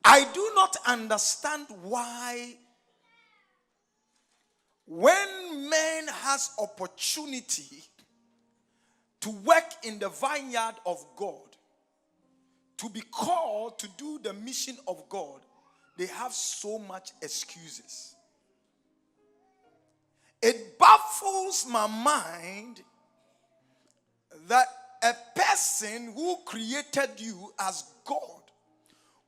I do not understand why when man has opportunity to work in the vineyard of God, to be called to do the mission of God, they have so much excuses. It baffles my mind that a person who created you as God,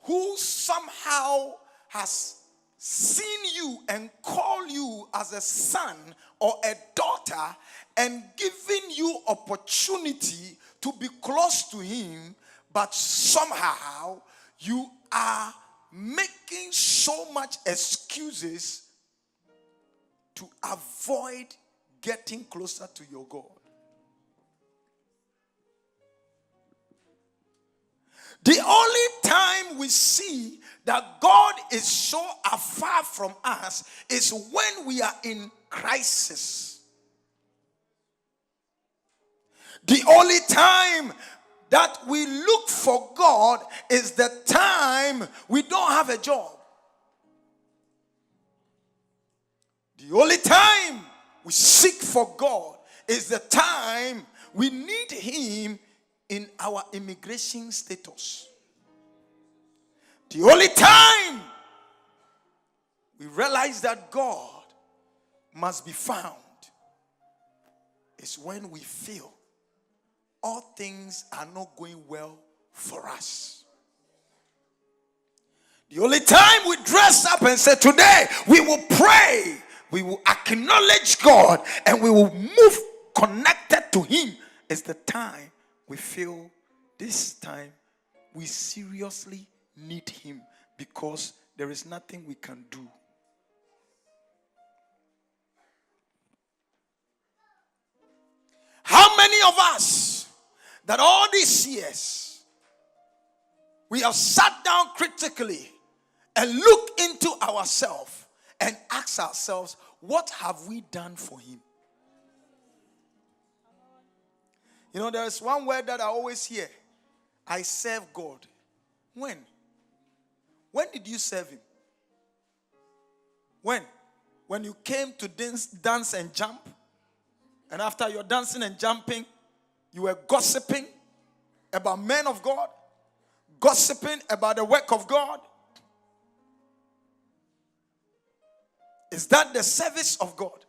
who somehow has seen you and called you as a son or a daughter and given you opportunity to be close to him, but somehow you are making so much excuses to avoid getting closer to your God. The only time we see that God is so afar from us is when we are in crisis. The only time that we look for God is the time we don't have a job. The only time we seek for God is the time we need him in our immigration status. The only time we realize that God must be found is when we feel all things are not going well for us. The only time we dress up and say, today we will pray, we will acknowledge God, and we will move connected to him, is the time we feel this time we seriously need him, because there is nothing we can do. How many of us that all these years we have sat down critically and looked into ourselves and asked ourselves, what have we done for him? You know, there is one word that I always hear. I serve God. When? When did you serve him? When? When you came to dance and jump? And after your dancing and jumping, you were gossiping about men of God? Gossiping about the work of God? Is that the service of God?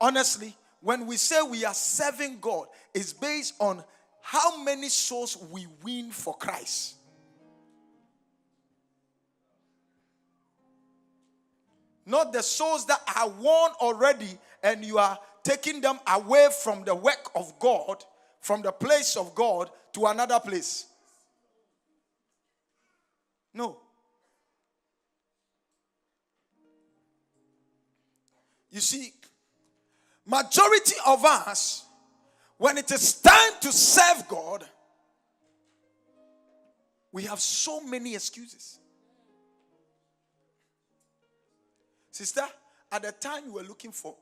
Honestly, when we say we are serving God, it's based on how many souls we win for Christ. Not the souls that are won already and you are taking them away from the work of God, from the place of God to another place. No. You see, majority of us, when it is time to serve God, we have so many excuses. Sister, at the time you were looking for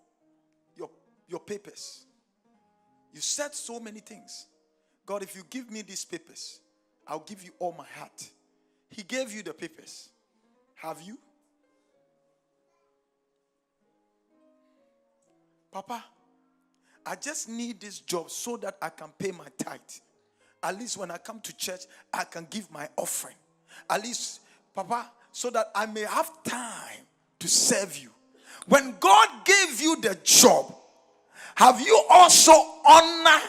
your papers, you said so many things. God, if you give me these papers, I'll give you all my heart. He gave you the papers. Have you? Papa, I just need this job so that I can pay my tithe. At least when I come to church, I can give my offering. At least, Papa, so that I may have time to serve you. When God gave you the job, have you also honored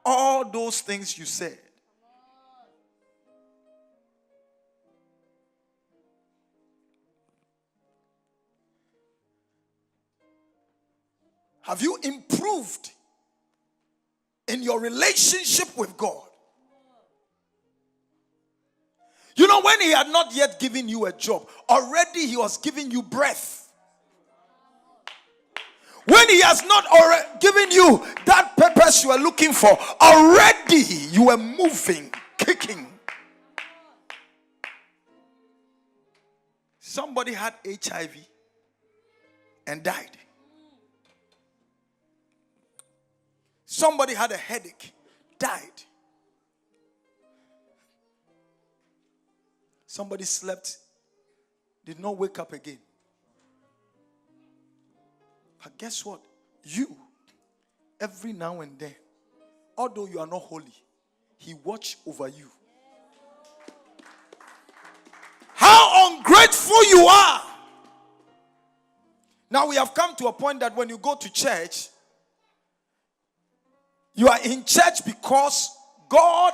all those things you said? Have you improved in your relationship with God? You know, when he had not yet given you a job, already he was giving you breath. When he has not already given you that purpose you are looking for, already you were moving, kicking. Somebody had HIV and died. Somebody had a headache, died. Somebody slept, did not wake up again. But guess what? You, every now and then, although you are not holy, he watch over you. How ungrateful you are. Now we have come to a point that when you go to church, you are in church because God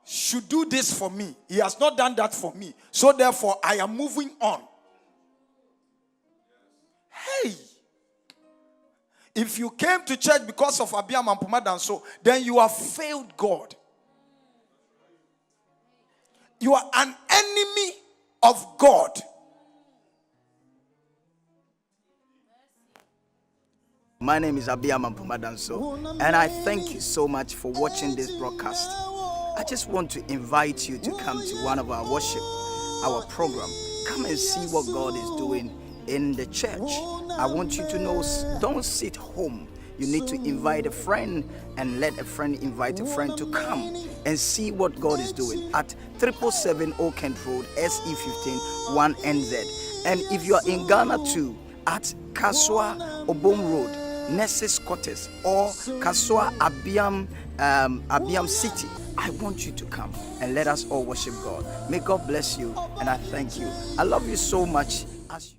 should do this for me. He has not done that for me. So therefore, I am moving on. Hey, if you came to church because of Abbeam, Ampomah, Danso, then you have failed God. You are an enemy of God. My name is Abbeam, Ampomah, Danso, and I thank you so much for watching this broadcast. I just want to invite you to come to one of our worship, our program. Come and see what God is doing in the church. I want you to know, don't sit home. You need to invite a friend and let a friend invite a friend to come and see what God is doing at 777 Oak Kent Road, SE15 1NZ. And if you are in Ghana too, at Kaswa Obom Road, Nurses Quarters, or Kaswa Abbeam City, I want you to come and let us all worship God. May God bless you, and I thank you. I love you so much. As you